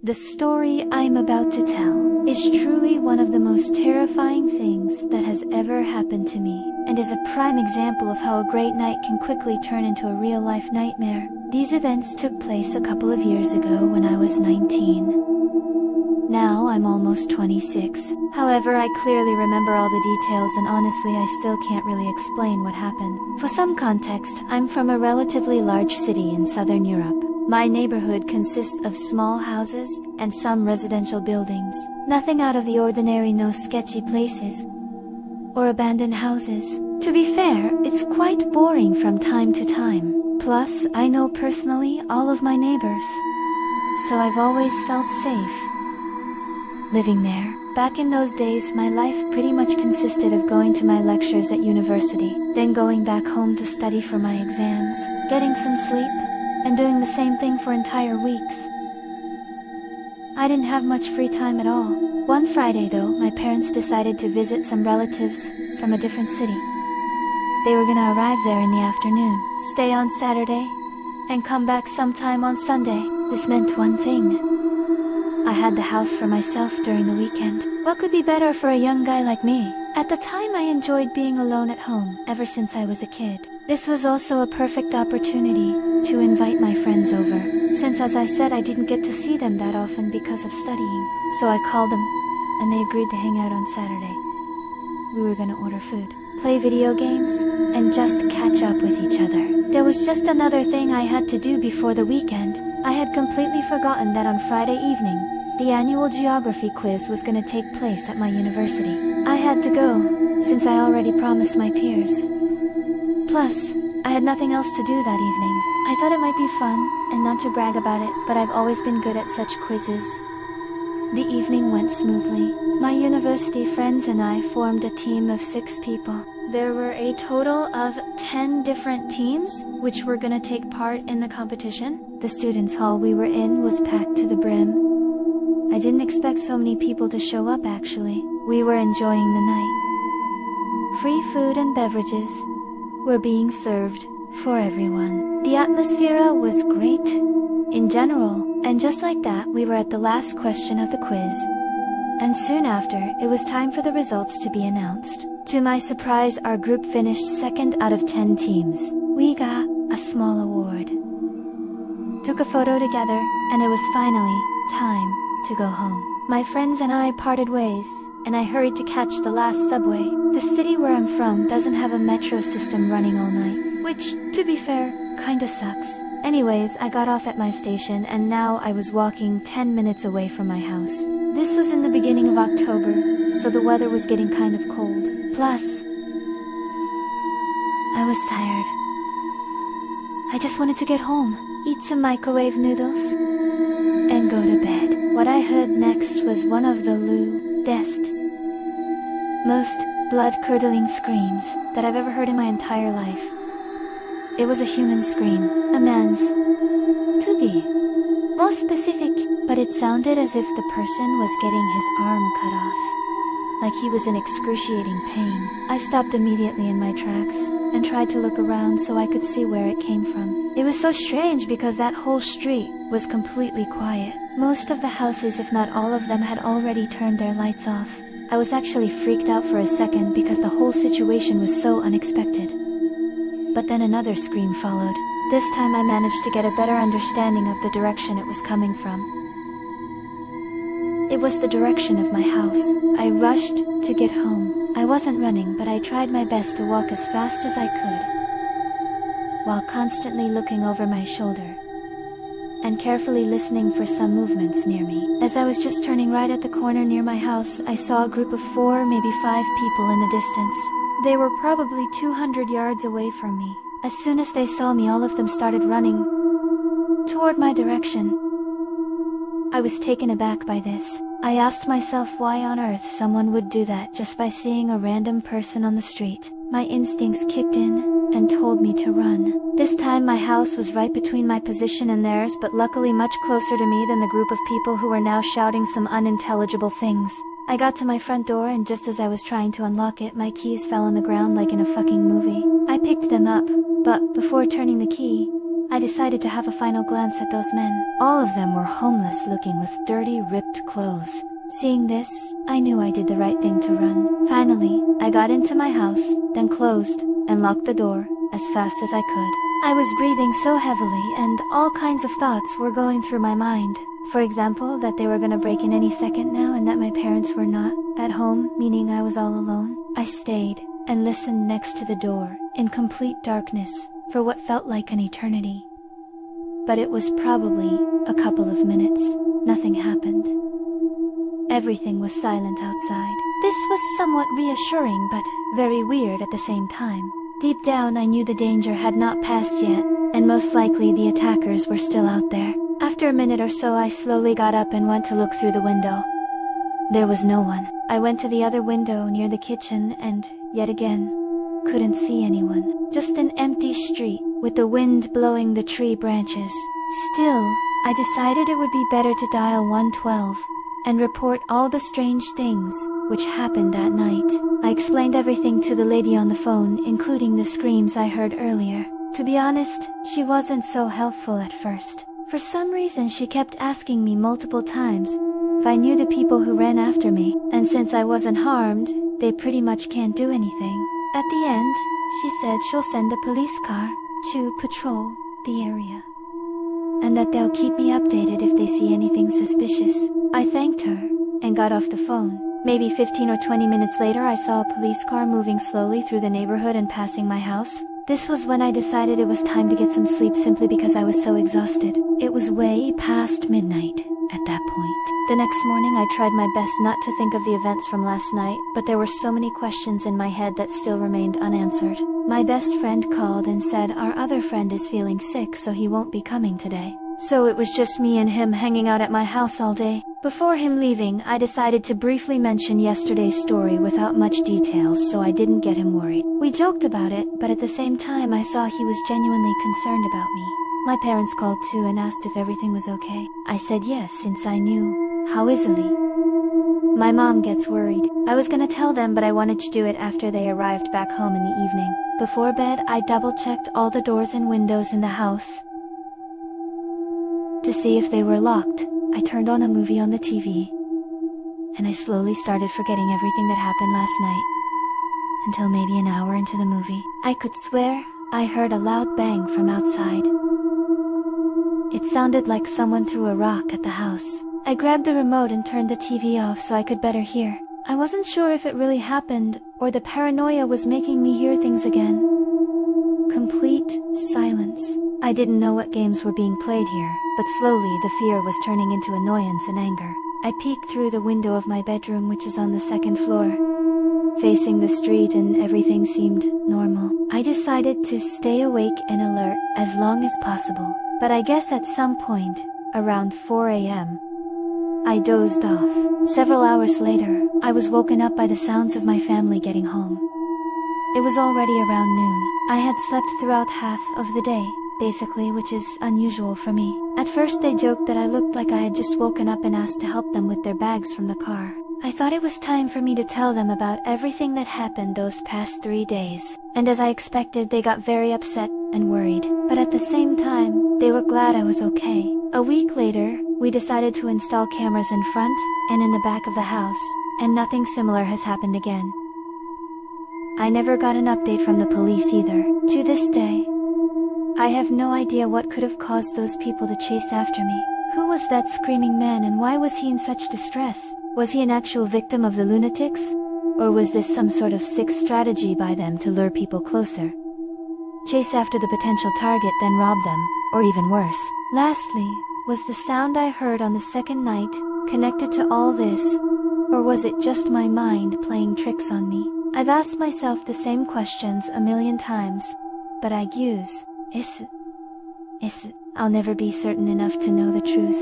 The story I'm about to tell is truly one of the most terrifying things that has ever happened to me, and is a prime example of how a great night can quickly turn into a real-life nightmare. These events took place a couple of years ago when I was 19. Now I'm almost 26. However, I clearly remember all the details, and honestly I still can't really explain what happened. For some context, I'm from a relatively large city in southern Europe. My neighborhood consists of small houses and some residential buildings. Nothing out of the ordinary, no sketchy places or abandoned houses. To be fair, it's quite boring from time to time. Plus, I know personally all of my neighbors, so I've always felt safe living there. Back in those days, my life pretty much consisted of going to my lectures at university, then going back home to study for my exams, getting some sleep, and doing the same thing for entire weeks. I didn't have much free time at all. One Friday though, my parents decided to visit some relatives from a different city. They were gonna arrive there in the afternoon, stay on Saturday, and come back sometime on Sunday. This meant one thing: I had the house for myself during the weekend. What could be better for a young guy like me? At the time, I enjoyed being alone at home ever since I was a kid. This was also a perfect opportunity to invite my friends over, since as I said, I didn't get to see them that often because of studying. So I called them, and they agreed to hang out on Saturday. We were gonna order food, play video games, and just catch up with each other. There was just another thing I had to do before the weekend. I had completely forgotten that on Friday evening, the annual geography quiz was gonna take place at my university. I had to go, since I already promised my peers. Plus, I had nothing else to do that evening. I thought it might be fun, and not to brag about it, but I've always been good at such quizzes. The evening went smoothly. My university friends and I formed a team of 6 people. There were a total of 10 different teams, which were gonna take part in the competition. The students' hall we were in was packed to the brim. I didn't expect so many people to show up actually. We were enjoying the night. Free food and beverages were being served for everyone. The atmosphere was great in general, and just like that, we were at the last question of the quiz. And soon after, it was time for the results to be announced. To my surprise, our group finished second out of 10 teams. We got a small award. Took a photo together, and it was finally time to go home. My friends and I parted ways, and I hurried to catch the last subway. The city where I'm from doesn't have a metro system running all night, which, to be fair, kinda sucks. Anyways, I got off at my station, and now I was walking 10 minutes away from my house. This was in the beginning of October, so the weather was getting kind of cold. Plus, I was tired. I just wanted to get home, eat some microwave noodles, and go to bed. What I heard next was one of the loudest, most blood-curdling screams that I've ever heard in my entire life. It was a human scream, a man's, to be more specific, but it sounded as if the person was getting his arm cut off, like he was in excruciating pain. I stopped immediately in my tracks and tried to look around so I could see where it came from. It was so strange because that whole street was completely quiet. Most of the houses, if not all of them, had already turned their lights off. I was actually freaked out for a second because the whole situation was so unexpected. But then another scream followed. This time I managed to get a better understanding of the direction it was coming from. It was the direction of my house. I rushed to get home. I wasn't running, but I tried my best to walk as fast as I could, while constantly looking over my shoulder and carefully listening for some movements near me. As I was just turning right at the corner near my house, I saw a group of 4, maybe 5 people in the distance. They were probably 200 yards away from me. As soon as they saw me, all of them started running toward my direction. I was taken aback by this. I asked myself why on earth someone would do that just by seeing a random person on the street. My instincts kicked in and told me to run. This time my house was right between my position and theirs, but luckily much closer to me than the group of people who were now shouting some unintelligible things. I got to my front door, and just as I was trying to unlock it, my keys fell on the ground like in a fucking movie. I picked them up, but before turning the key, I decided to have a final glance at those men. All of them were homeless looking with dirty, ripped clothes. Seeing this, I knew I did the right thing to run. Finally, I got into my house, then closed and locked the door as fast as I could. I was breathing so heavily and all kinds of thoughts were going through my mind. For example, that they were gonna break in any second now and that my parents were not at home, meaning I was all alone. I stayed and listened next to the door in complete darkness for what felt like an eternity. But it was probably a couple of minutes. Nothing happened. Everything was silent outside. This was somewhat reassuring but very weird at the same time. Deep down I knew the danger had not passed yet, and most likely the attackers were still out there. After a minute or so I slowly got up and went to look through the window. There was no one. I went to the other window near the kitchen and, yet again, couldn't see anyone. Just an empty street, with the wind blowing the tree branches. Still, I decided it would be better to dial 112 and report all the strange things which happened that night. I explained everything to the lady on the phone, including the screams I heard earlier. To be honest, she wasn't so helpful at first. For some reason she kept asking me multiple times if I knew the people who ran after me, and since I wasn't harmed, they pretty much can't do anything. At the end, she said she'll send a police car to patrol the area, and that they'll keep me updated if they see anything suspicious. I thanked her and got off the phone. Maybe 15 or 20 minutes later I saw a police car moving slowly through the neighborhood and passing my house. This was when I decided it was time to get some sleep simply because I was so exhausted. It was way past midnight at that point. The next morning I tried my best not to think of the events from last night, but there were so many questions in my head that still remained unanswered. My best friend called and said our other friend is feeling sick so he won't be coming today. So it was just me and him hanging out at my house all day. Before him leaving, I decided to briefly mention yesterday's story without much details so I didn't get him worried. We joked about it, but at the same time I saw he was genuinely concerned about me. My parents called too and asked if everything was okay. I said yes since I knew how easily my mom gets worried. I was gonna tell them, but I wanted to do it after they arrived back home in the evening. Before bed, I double-checked all the doors and windows in the house to see if they were locked. I turned on a movie on the TV, and I slowly started forgetting everything that happened last night, until maybe an hour into the movie, I could swear I heard a loud bang from outside. It sounded like someone threw a rock at the house. I grabbed the remote and turned the TV off so I could better hear. I wasn't sure if it really happened, or the paranoia was making me hear things again. Complete silence. I didn't know what games were being played here, but slowly the fear was turning into annoyance and anger. I peeked through the window of my bedroom, which is on the second floor, facing the street, and everything seemed normal. I decided to stay awake and alert as long as possible, but I guess at some point, around 4 a.m., I dozed off. Several hours later, I was woken up by the sounds of my family getting home. It was already around noon. I had slept throughout half of the day, basically, which is unusual for me. At first they joked that I looked like I had just woken up and asked to help them with their bags from the car. I thought it was time for me to tell them about everything that happened those past 3 days, and as I expected, they got very upset and worried. But at the same time, they were glad I was okay. A week later, we decided to install cameras in front and in the back of the house, and nothing similar has happened again. I never got an update from the police either. To this day, I have no idea what could have caused those people to chase after me. Who was that screaming man and why was he in such distress? Was he an actual victim of the lunatics? Or was this some sort of sick strategy by them to lure people closer? Chase after the potential target, then rob them, or even worse. Lastly, was the sound I heard on the second night connected to all this? Or was it just my mind playing tricks on me? I've asked myself the same questions a million times, but I'll never be certain enough to know the truth.